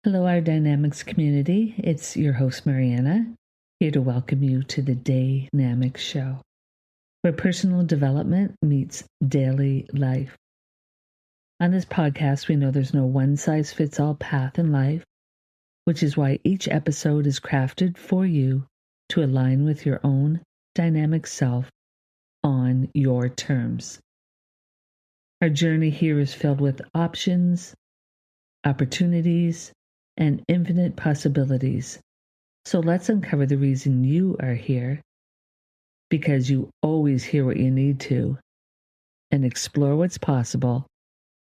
Hello, our Dynamics community. It's your host, Mariana, here to welcome you to the Dynamics Show, where personal development meets daily life. On this podcast, we know there's no one-size-fits-all path in life, which is why each episode is crafted for you to align with your own dynamic self on your terms. Our journey here is filled with options, opportunities, and infinite possibilities. So let's uncover the reason you are here, because you always hear what you need to, and explore what's possible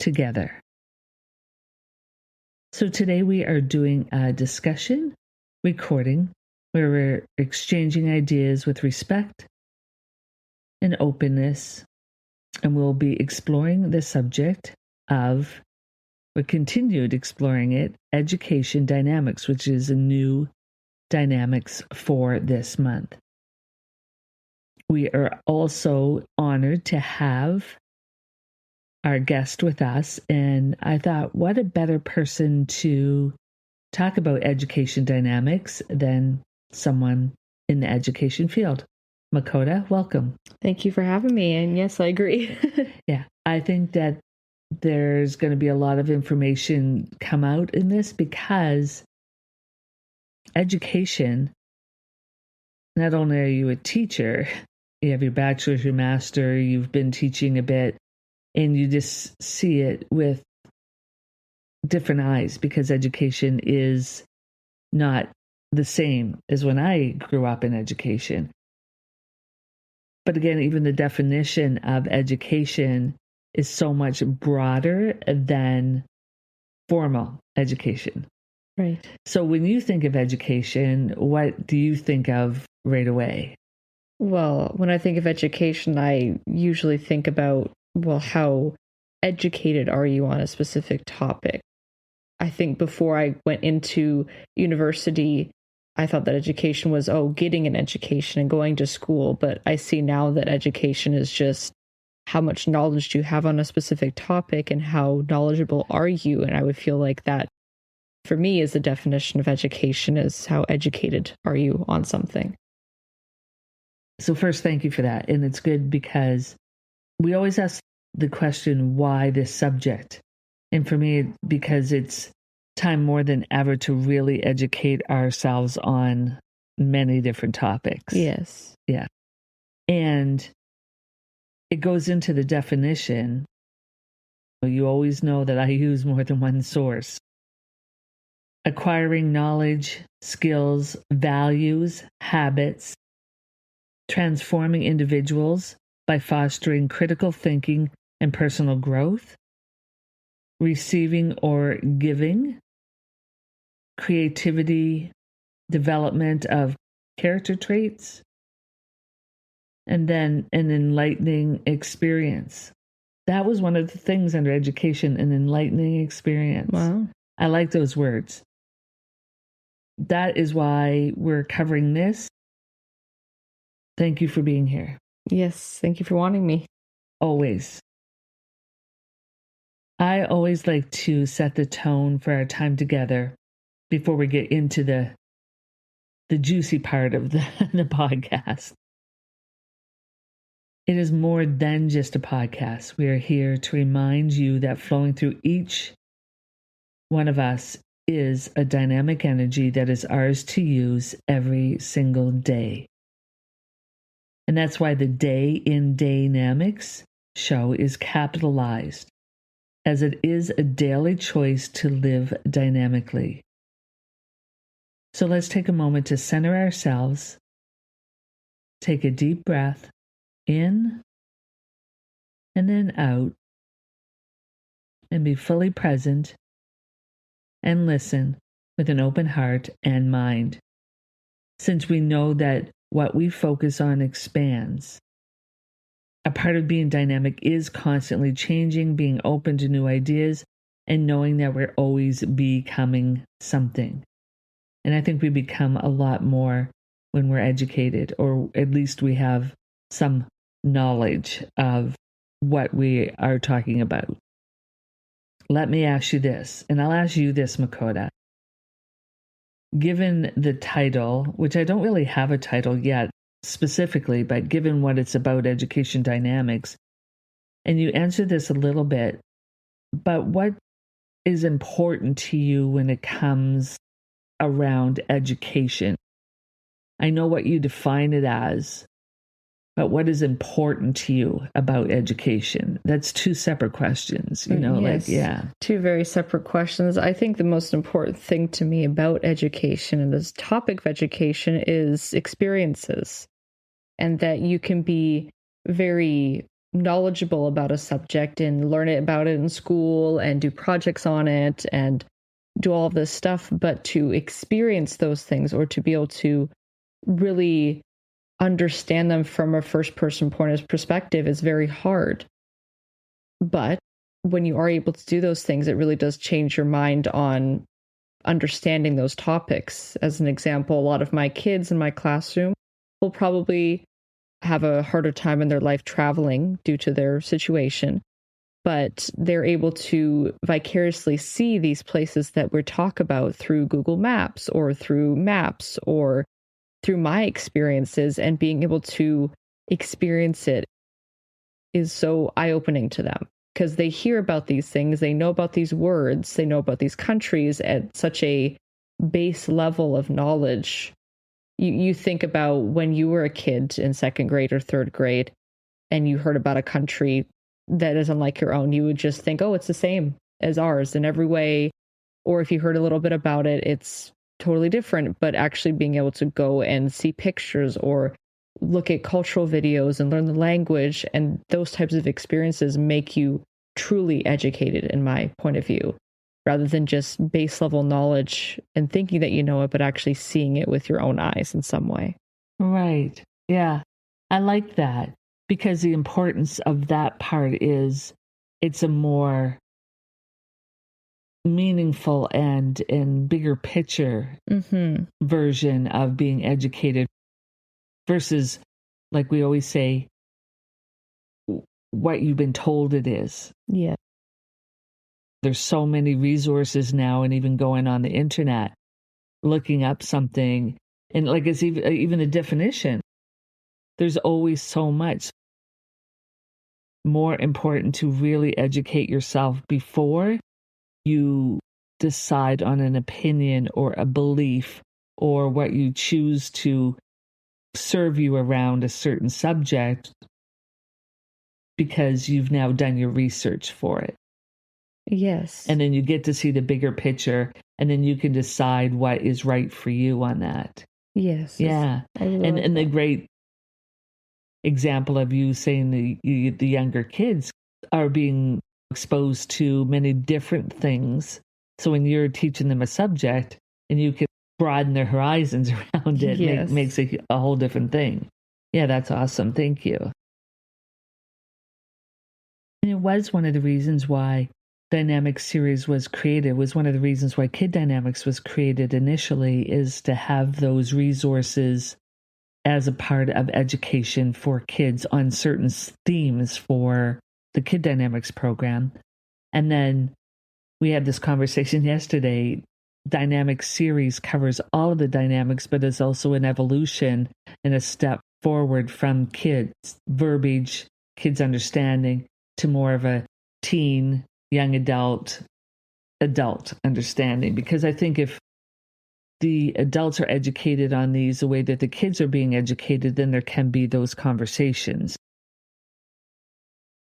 together. So today we are doing a discussion recording where we're exchanging ideas with respect and openness, and we'll be exploring the subject of, we continued exploring it, education dynamics, which is a new dynamics for this month. We are also honored to have our guest with us, and I thought, what a better person to talk about education dynamics than someone in the education field. Makoda, welcome. Thank you for having me, and yes, I agree. Yeah, I think that there's going to be a lot of information come out in this, because education, not only are you a teacher, you have your bachelor's, your master, you've been teaching a bit, and you just see it with different eyes, because education is not the same as when I grew up in education. But again, even the definition of education is so much broader than formal education. Right. So when you think of education, what do you think of right away? Well, when I think of education, I usually think about, how educated are you on a specific topic? I think before I went into university, I thought that education was, getting an education and going to school. But I see now that education is just how much knowledge do you have on a specific topic and how knowledgeable are you? And I would feel like that, for me, is the definition of education, is how educated are you on something. So first, thank you for that. And it's good because we always ask the question, why this subject? And for me, because it's time more than ever to really educate ourselves on many different topics. Yes. Yeah. And it goes into the definition. You always know that I use more than one source. Acquiring knowledge, skills, values, habits, transforming individuals by fostering critical thinking and personal growth, receiving or giving, creativity, development of character traits, and then an enlightening experience. That was one of the things under education, an enlightening experience. Wow. I like those words. That is why we're covering this. Thank you for being here. Yes, thank you for wanting me. Always. I always like to set the tone for our time together before we get into the juicy part of the podcast. It is more than just a podcast. We are here to remind you that flowing through each one of us is a dynamic energy that is ours to use every single day. And that's why the Day in Dynamics show is capitalized, as it is a daily choice to live dynamically. So let's take a moment to center ourselves. Take a deep breath in and then out, and be fully present and listen with an open heart and mind. Since we know that what we focus on expands. A part of being dynamic is constantly changing, being open to new ideas, and knowing that we're always becoming something. And I think we become a lot more when we're educated, or at least we have some knowledge of what we are talking about. Let me ask you this, and I'll ask you this, Makoda. given the title, which I don't really have a title yet specifically, but given what it's about, education dynamics, and you answered this a little bit, but what is important to you when it comes around education? I know what you define it as, but what is important to you about education? That's two separate questions, Yes, two very separate questions. I think the most important thing to me about education and this topic of education is experiences, and that you can be very knowledgeable about a subject and learn about it in school and do projects on it and do all of this stuff, but to experience those things or to be able to really understand them from a first person point of perspective is very hard. But when you are able to do those things, it really does change your mind on understanding those topics. As an example, a lot of my kids in my classroom will probably have a harder time in their life traveling due to their situation, but they're able to vicariously see these places that we talk about through Google Maps or through maps or through my experiences, and being able to experience it is so eye-opening to them because they hear about these things, they know about these words, they know about these countries at such a base level of knowledge. You think about when you were a kid in second grade or third grade and you heard about a country that is unlike your own, you would just think, oh, it's the same as ours in every way. Or if you heard a little bit about it, it's totally different. But actually being able to go and see pictures or look at cultural videos and learn the language and those types of experiences make you truly educated, in my point of view, rather than just base level knowledge and thinking that you know it, but actually seeing it with your own eyes in some way. Right. Yeah. I like that because the importance of that part is it's a more meaningful and bigger picture version of being educated versus, like we always say, what you've been told it is. Yeah. There's so many resources now, and even going on the internet, looking up something, and like it's even the definition. There's always so much more important to really educate yourself before you decide on an opinion or a belief or what you choose to serve you around a certain subject, because you've now done your research for it. Yes. And then you get to see the bigger picture, and then you can decide what is right for you on that. Yes. Yeah. And the great example of you saying the younger kids are being exposed to many different things. So when you're teaching them a subject and you can broaden their horizons around it, yes. makes a whole different thing. Yeah, that's awesome. Thank you. And it was one of the reasons why Dynamics series was created, was one of the reasons why Kid Dynamics was created initially, is to have those resources as a part of education for kids on certain themes for the Kid Dynamics program. And then we had this conversation yesterday. Dynamics series covers all of the dynamics, but is also an evolution and a step forward from kids' verbiage, kids' understanding, to more of a teen, young adult understanding. Because I think if the adults are educated on these the way that the kids are being educated, then there can be those conversations.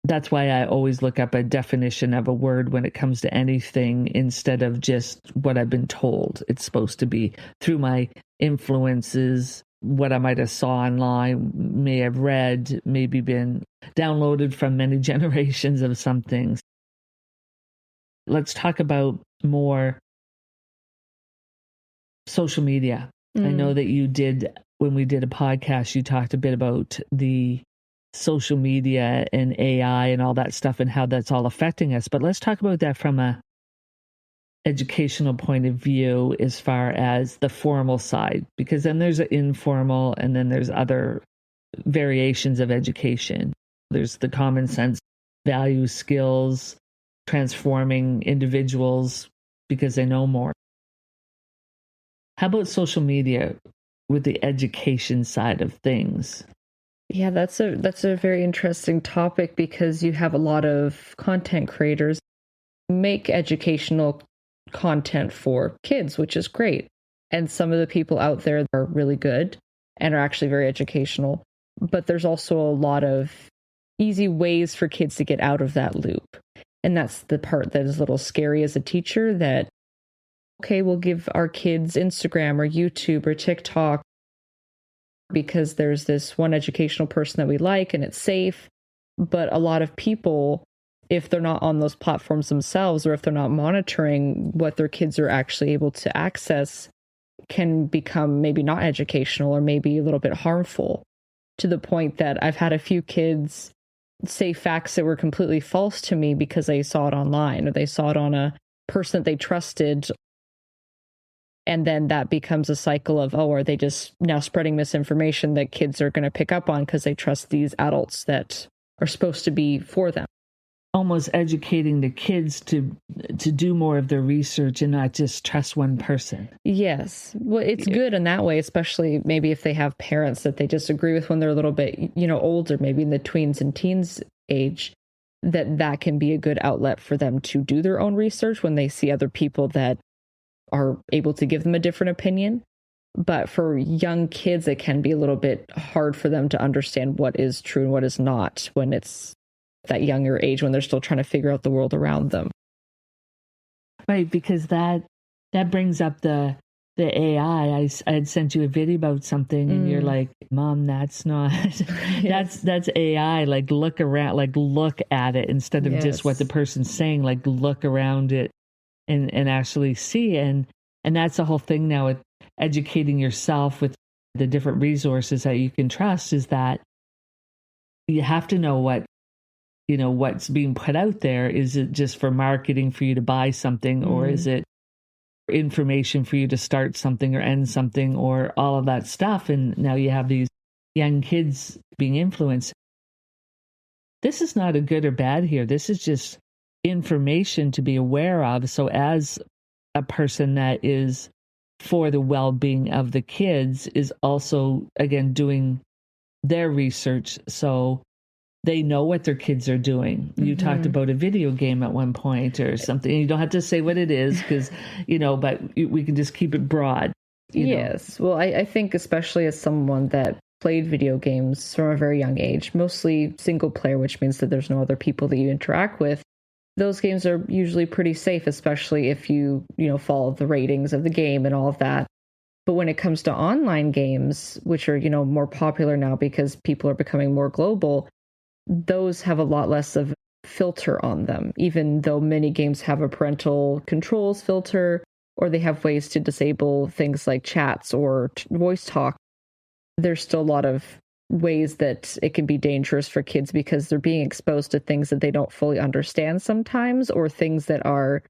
That's why I always look up a definition of a word when it comes to anything instead of just what I've been told it's supposed to be through my influences, what I might have saw online, may have read, maybe been downloaded from many generations of some things. Let's talk about more social media. I know that you did, when we did a podcast, you talked a bit about the social media and AI and all that stuff and how that's all affecting us. But let's talk about that from a educational point of view as far as the formal side, because then there's an informal and then there's other variations of education. There's the common sense, values, skills, transforming individuals because they know more. How about social media with the education side of things? Yeah, that's a very interesting topic because you have a lot of content creators make educational content for kids, which is great. And some of the people out there are really good and are actually very educational. But there's also a lot of easy ways for kids to get out of that loop. And that's the part that is a little scary as a teacher, that, okay, we'll give our kids Instagram or YouTube or TikTok because there's this one educational person that we like and it's safe. But a lot of people, if they're not on those platforms themselves, or if they're not monitoring what their kids are actually able to access, can become maybe not educational or maybe a little bit harmful, to the point that I've had a few kids say facts that were completely false to me because they saw it online or they saw it on a person that they trusted. And then that becomes a cycle of, oh, are they just now spreading misinformation that kids are going to pick up on because they trust these adults that are supposed to be for them? Almost educating the kids to do more of their research and not just trust one person. Yes. Well, it's good in that way, especially maybe if they have parents that they disagree with when they're a little bit, older, maybe in the tweens and teens age, that can be a good outlet for them to do their own research when they see other people that are able to give them a different opinion. But for young kids, it can be a little bit hard for them to understand what is true and what is not when it's that younger age, when they're still trying to figure out the world around them. Right, because that brings up the AI. I had sent you a video about something and you're like, Mom, that's not that's AI. Like, look around, like look at it instead of just what the person's saying, like look around it and actually see. And that's the whole thing now with educating yourself with the different resources that you can trust, is that you have to know what's being put out there. Is it just for marketing for you to buy something, or is it information for you to start something or end something, or all of that stuff? And now you have these young kids being influenced. This is not a good or bad here. This is just information to be aware of. So as a person that is for the well-being of the kids is also, again, doing their research so they know what their kids are doing. You talked about a video game at one point or something. You don't have to say what it is because, but we can just keep it broad. Yes. Well, I think especially as someone that played video games from a very young age, mostly single player, which means that there's no other people that you interact with. Those games are usually pretty safe, especially if you follow the ratings of the game and all of that. But when it comes to online games, which are, more popular now because people are becoming more global, those have a lot less of filter on them, even though many games have a parental controls filter, or they have ways to disable things like chats or voice talk. There's still a lot of ways that it can be dangerous for kids because they're being exposed to things that they don't fully understand sometimes, or things that are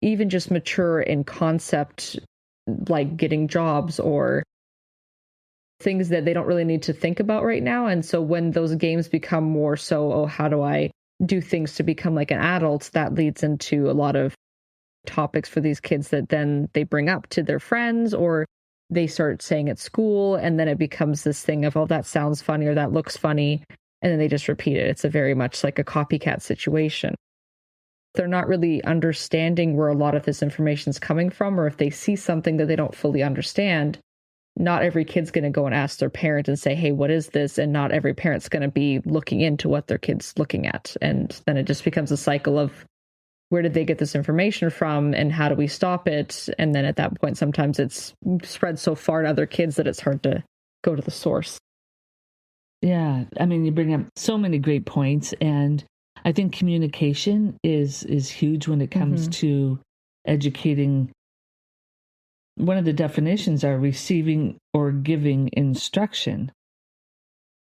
even just mature in concept, like getting jobs or things that they don't really need to think about right now. And so when those games become more so, oh, how do I do things to become like an adult, that leads into a lot of topics for these kids that then they bring up to their friends, or they start saying at school, and then it becomes this thing of, oh, that sounds funny or that looks funny, and then they just repeat it. It's a very much like a copycat situation. They're not really understanding where a lot of this information is coming from, or if they see something that they don't fully understand, not every kid's going to go and ask their parent and say, hey, what is this? And not every parent's going to be looking into what their kid's looking at. And then it just becomes a cycle of, where did they get this information from and how do we stop it? And then at that point, sometimes it's spread so far to other kids that it's hard to go to the source. Yeah. I mean, you bring up so many great points. And I think communication is huge when it comes to educating. One of the definitions are receiving or giving instruction.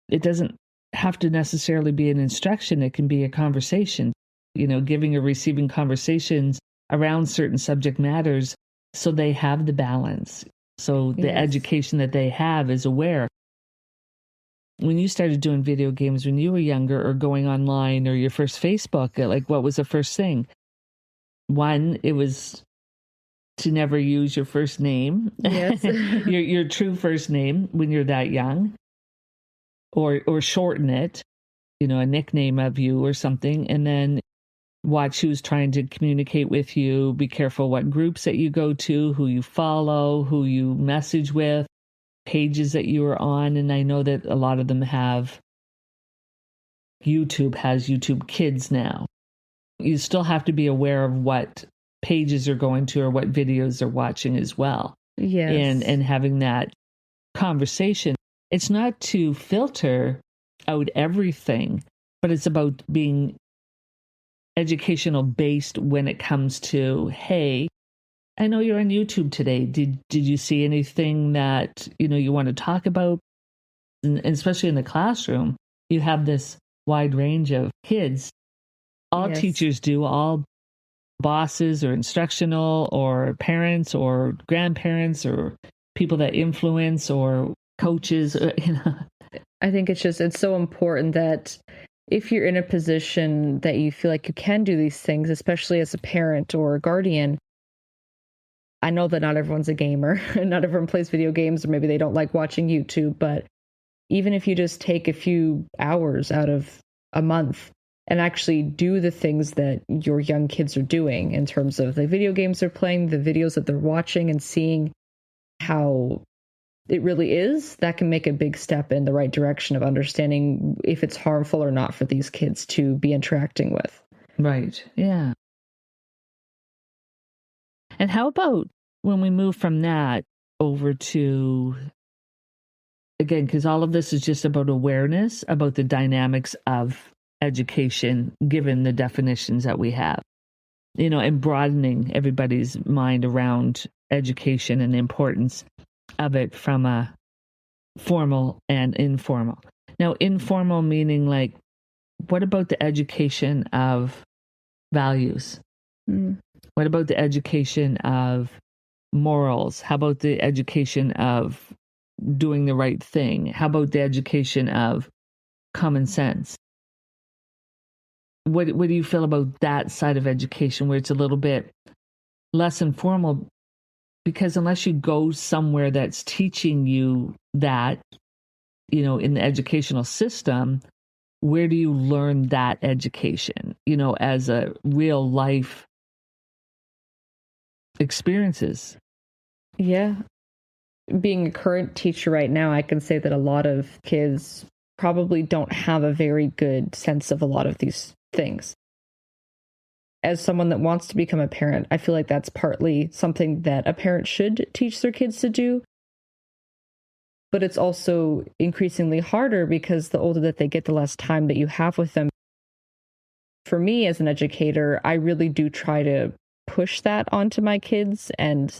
It doesn't have to necessarily be an instruction. It can be a conversation, giving or receiving conversations around certain subject matters so they have the balance. So the education that they have is aware. When you started doing video games when you were younger, or going online, or your first Facebook, like what was the first thing? One, it was to never use your first name, Yes. your true first name when you're that young, or shorten it, a nickname of you or something, and then watch who's trying to communicate with you. Be careful what groups that you go to, who you follow, who you message with, pages that you are on. And I know that a lot of them have YouTube Kids now. You still have to be aware of what pages are going to or what videos they're watching as well. Yes. And having that conversation. It's not to filter out everything, but it's about being educational based when it comes to, hey, I know you're on YouTube today. Did you see anything that, you want to talk about? And especially in the classroom, you have this wide range of kids. All Yes. teachers do, all bosses or instructional or parents or grandparents or people that influence or coaches, I think it's so important that if you're in a position that you feel like you can do these things, especially as a parent or a guardian. I know that not everyone's a gamer, not everyone plays video games, or maybe they don't like watching YouTube, but even if you just take a few hours out of a month and actually do the things that your young kids are doing in terms of the video games they're playing, the videos that they're watching, and seeing how it really is, that can make a big step in the right direction of understanding if it's harmful or not for these kids to be interacting with. Right. Yeah. And how about when we move from that over to, again, because all of this is just about awareness, about the dynamics of education, given the definitions that we have, and broadening everybody's mind around education and the importance of it from a formal and informal. Now, informal meaning like, what about the education of values? What about the education of morals? How about the education of doing the right thing? How about the education of common sense? What do you feel about that side of education where it's a little bit less informal? Because unless you go somewhere that's teaching you that, in the educational system, where do you learn that education, as a real life experiences? Yeah. Being a current teacher right now, I can say that a lot of kids probably don't have a very good sense of a lot of these things. As someone that wants to become a parent, I feel like that's partly something that a parent should teach their kids to do. But it's also increasingly harder because the older that they get, the less time that you have with them. For me as an educator, I really do try to push that onto my kids and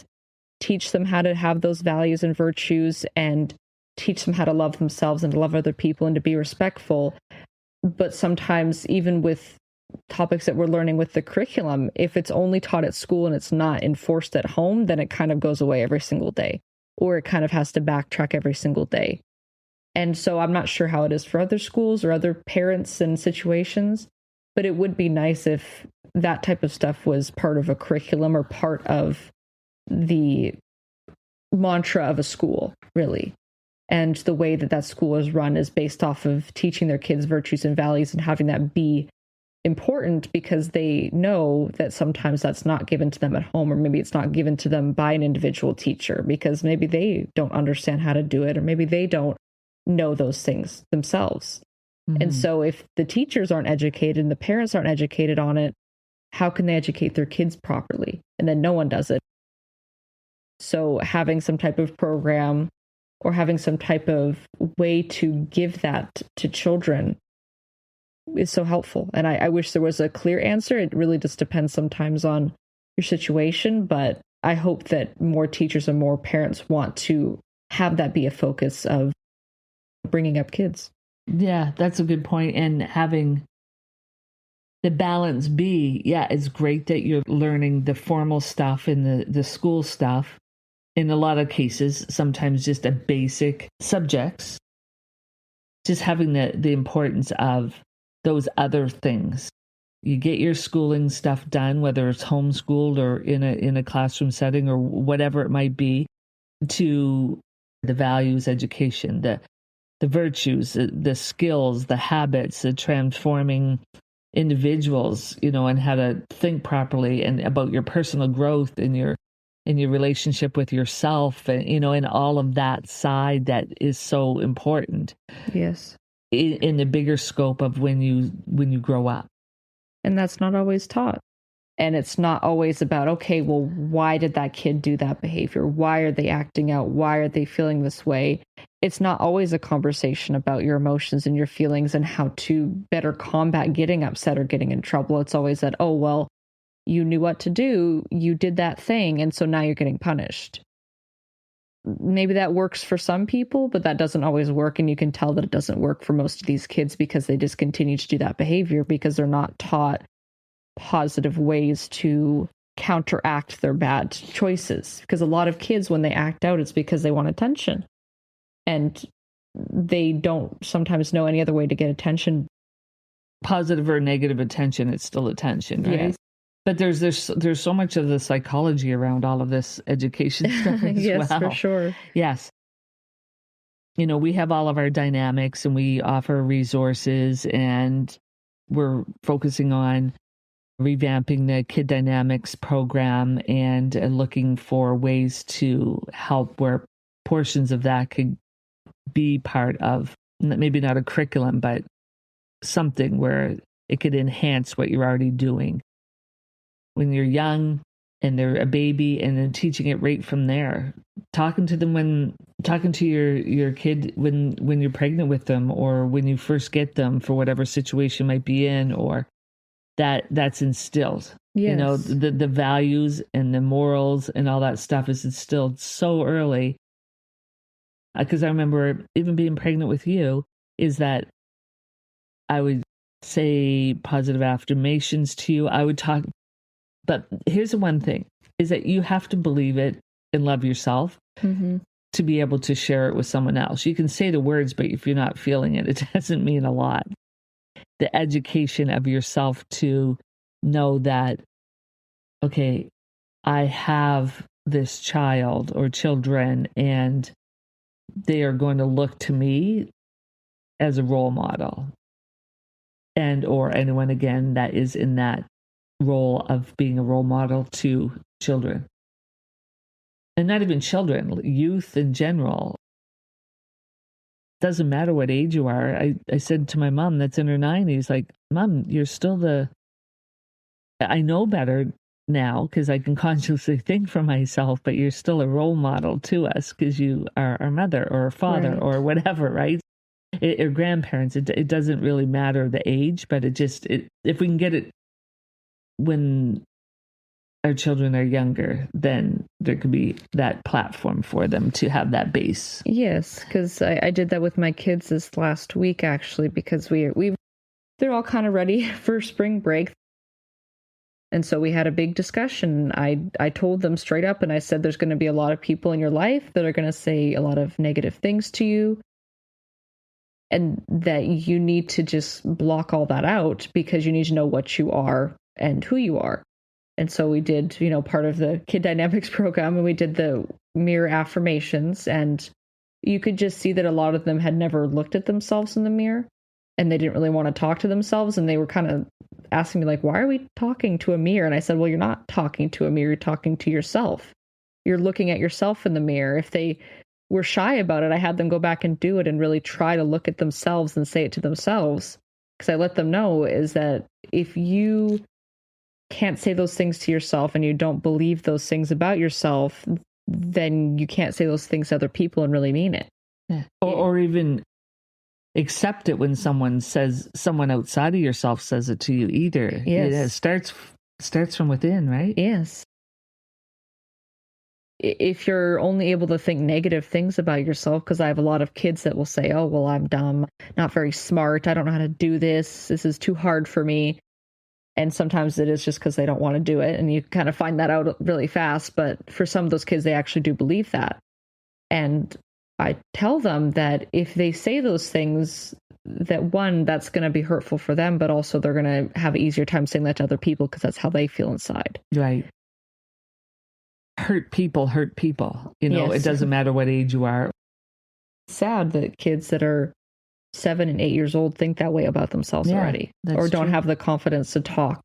teach them how to have those values and virtues and teach them how to love themselves and to love other people and to be respectful. But sometimes even with topics that we're learning with the curriculum, if it's only taught at school and it's not enforced at home, then it kind of goes away every single day, or it kind of has to backtrack every single day. And so I'm not sure how it is for other schools or other parents and situations, but it would be nice if that type of stuff was part of a curriculum or part of the mantra of a school, really. And the way that school is run is based off of teaching their kids virtues and values and having that be important, because they know that sometimes that's not given to them at home, or maybe it's not given to them by an individual teacher because maybe they don't understand how to do it, or maybe they don't know those things themselves. Mm-hmm. And so if the teachers aren't educated and the parents aren't educated on it, how can they educate their kids properly? And then no one does it. So having some type of program or having some type of way to give that to children is so helpful. And I wish there was a clear answer. It really just depends sometimes on your situation, but I hope that more teachers and more parents want to have that be a focus of bringing up kids. Yeah, that's a good point. And having the balance be, it's great that you're learning the formal stuff and the school stuff. In a lot of cases, sometimes just a basic subjects, just having the importance of those other things, you get your schooling stuff done, whether it's homeschooled or in a classroom setting or whatever it might be, to the values education, the virtues, the skills, the habits, the transforming individuals, and how to think properly and about your personal growth and your relationship with yourself, and and all of that side that is so important. Yes. In the bigger scope of when you grow up. And that's not always taught. And it's not always about, okay, well, why did that kid do that behavior? Why are they acting out? Why are they feeling this way? It's not always a conversation about your emotions and your feelings and how to better combat getting upset or getting in trouble. It's always that, oh, well, you knew what to do. You did that thing. And so now you're getting punished. Maybe that works for some people, but that doesn't always work. And you can tell that it doesn't work for most of these kids because they just continue to do that behavior because they're not taught positive ways to counteract their bad choices. Because a lot of kids, when they act out, it's because they want attention. And they don't sometimes know any other way to get attention. Positive or negative attention, it's still attention, right? Yes. But there's so much of the psychology around all of this education stuff as yes, well. For sure. Yes. We have all of our dynamics and we offer resources, and we're focusing on revamping the Kid Dynamics program and looking for ways to help where portions of that could be part of, maybe not a curriculum, but something where it could enhance what you're already doing when you're young and they're a baby, and then teaching it right from there. Talking to your kid when you're pregnant with them, or when you first get them for whatever situation might be in, or that's instilled. Yes. The values and the morals and all that stuff is instilled so early. Because I remember even being pregnant with you, is that I would say positive affirmations to you. I would talk, but here's the one thing, is that you have to believe it and love yourself to be able to share it with someone else. You can say the words, but if you're not feeling it, it doesn't mean a lot. The education of yourself to know that, okay, I have this child or children, and they are going to look to me as a role model, and or anyone, again, that is in that role of being a role model to children. And not even children, youth in general. Doesn't matter what age you are. I said to my mom that's in her 90s, like, Mom, you're still I know better now because I can consciously think for myself, but you're still a role model to us because you are our mother or a father, right, or whatever, right? Or grandparents. It doesn't really matter the age, but if we can get it when our children are younger, then there could be that platform for them to have that base. Yes, because I did that with my kids this last week, actually, because they're all kind of ready for spring break. And so we had a big discussion. I told them straight up, and I said, there's going to be a lot of people in your life that are going to say a lot of negative things to you, and that you need to just block all that out because you need to know what you are and who you are. And so we did, part of the Kid Dynamics program, and we did the mirror affirmations, and you could just see that a lot of them had never looked at themselves in the mirror, and they didn't really want to talk to themselves. And they were kind of asking me, like, why are we talking to a mirror? And I said, well, you're not talking to a mirror, you're talking to yourself. You're looking at yourself in the mirror. If they were shy about it, I had them go back and do it and really try to look at themselves and say it to themselves. Because I let them know is that if you can't say those things to yourself and you don't believe those things about yourself, then you can't say those things to other people and really mean it. Yeah. Or even accept it when someone outside of yourself says it to you either. Yes. It starts from within, right? Yes. If you're only able to think negative things about yourself, because I have a lot of kids that will say, oh, well, I'm dumb, not very smart, I don't know how to do this is too hard for me. And sometimes it is just because they don't want to do it. And you kind of find that out really fast. But for some of those kids, they actually do believe that. And I tell them that if they say those things, that one, that's going to be hurtful for them, but also they're going to have an easier time saying that to other people because that's how they feel inside. Right. Hurt people. You know, Yes. It doesn't matter what age you are. Sad that kids that are 7 and 8 years old think that way about themselves already, or don't have the confidence to talk.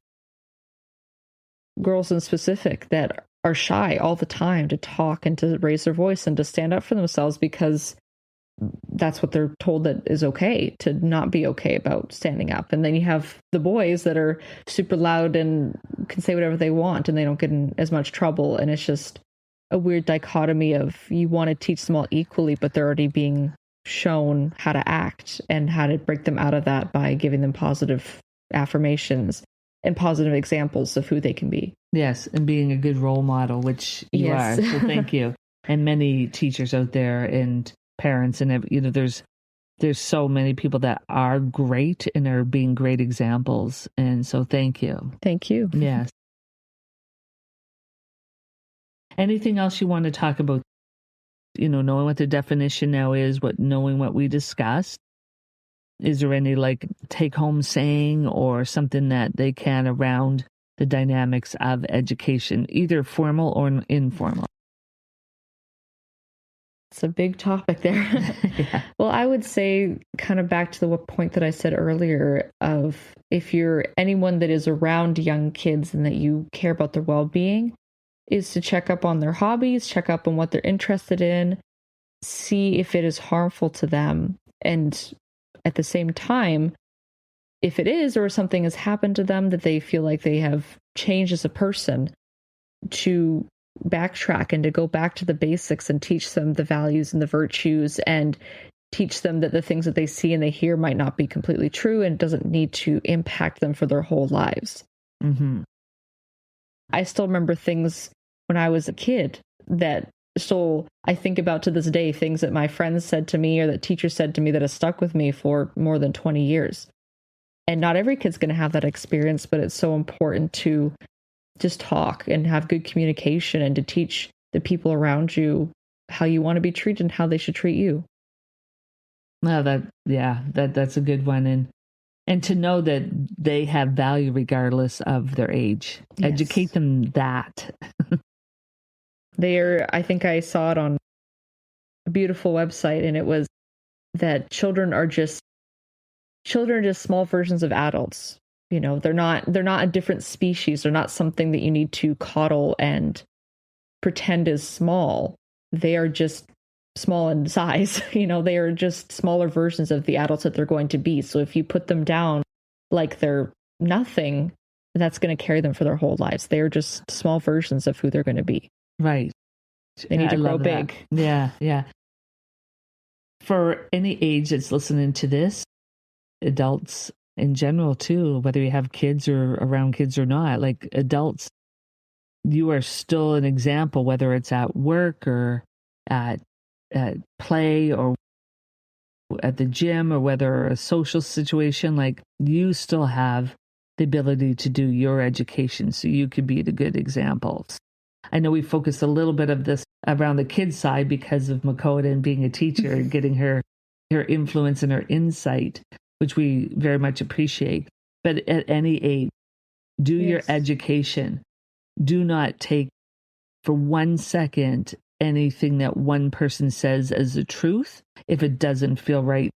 Girls in specific that are shy all the time to talk and to raise their voice and to stand up for themselves because that's what they're told that is okay, to not be okay about standing up. And then you have the boys that are super loud and can say whatever they want and they don't get in as much trouble. And it's just a weird dichotomy of you want to teach them all equally, but they're already being shown how to act and how to break them out of that by giving them positive affirmations and positive examples of who they can be. Yes, and being a good role model, which you are. So thank you. And many teachers out there and parents and there's so many people that are great and are being great examples. And so thank you. Thank you. Yes. Anything else you want to talk about? Knowing what the definition now is, knowing what we discussed. Is there any take home saying or something that they can around the dynamics of education, either formal or informal? It's a big topic there. Yeah. Well, I would say kind of back to the point that I said earlier of if you're anyone that is around young kids and that you care about their well-being, is to check up on their hobbies, check up on what they're interested in, see if it is harmful to them. And at the same time, if it is, or something has happened to them that they feel like they have changed as a person, to backtrack and to go back to the basics and teach them the values and the virtues and teach them that the things that they see and they hear might not be completely true and doesn't need to impact them for their whole lives. Mm-hmm. I still remember things when I was a kid that still I think about to this day, things that my friends said to me or that teachers said to me that have stuck with me for more than 20 years. And not every kid's going to have that experience, but it's so important to just talk and have good communication and to teach the people around you how you want to be treated and how they should treat you. No, that's a good one. And to know that they have value regardless of their age. Yes. Educate them that. I think I saw it on a beautiful website, and it was that children are just small versions of adults. They're not a different species. They're not something that you need to coddle and pretend is small. They are just small in size. They are just smaller versions of the adults that they're going to be. So if you put them down like they're nothing, that's going to carry them for their whole lives. They are just small versions of who they're going to be. Right. They need to grow big. That. Yeah. For any age that's listening to this, adults in general too, whether you have kids or around kids or not, like adults, you are still an example, whether it's at work or at play or at the gym or whether a social situation, like you still have the ability to do your education so you could be the good examples. I know we focused a little bit of this around the kids side because of Makoda and being a teacher and getting her influence and her insight, which we very much appreciate. But at any age, do your education. Do not take for 1 second anything that one person says as the truth if it doesn't feel right.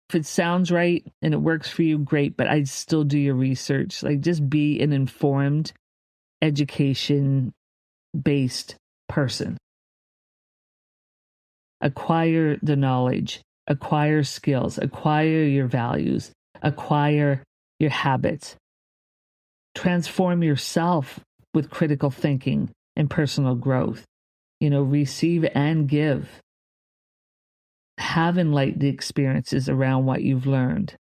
If it sounds right and it works for you, great, but I'd still do your research. Just be an informed, education-based person. Acquire the knowledge, acquire skills, acquire your values, acquire your habits. Transform yourself with critical thinking and personal growth. Receive and give. Have enlightened experiences around what you've learned.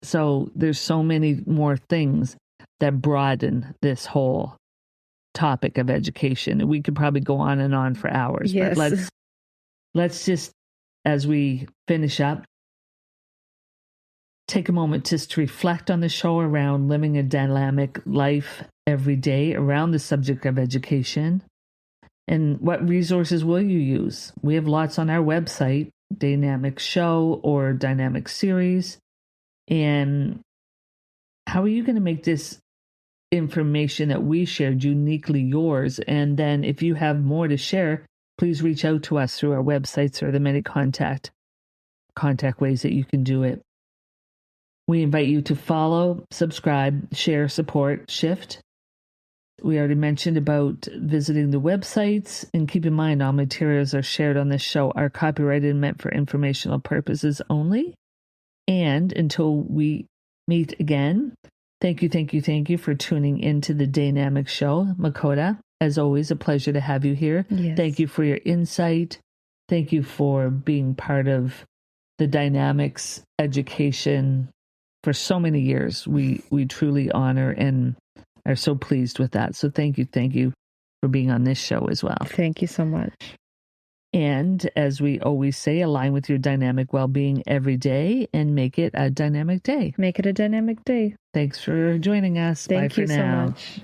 So there's so many more things that broaden this whole topic of education. We could probably go on and on for hours, yes. But let's just, as we finish up, take a moment just to reflect on the show around living a dynamic life every day around the subject of education. And what resources will you use? We have lots on our website. dynamic show or dynamic series? And how are you going to make this information that we shared uniquely yours? And then if you have more to share, please reach out to us through our websites or the many contact ways that you can do it. We invite you to follow, subscribe, share, support, shift. We already mentioned about visiting the websites, and keep in mind all materials are shared on this show are copyrighted and meant for informational purposes only. And until we meet again, thank you for tuning into the Dynamic Show. Makoda, as always, a pleasure to have you here. Yes. Thank you for your insight. Thank you for being part of the Dynamics education for so many years. We truly honor and are so pleased with that. So thank you for being on this show as well. Thank you so much. And as we always say, align with your dynamic well-being every day and make it a dynamic day. Make it a dynamic day. Thanks for joining us. Thank Bye for you now. so much.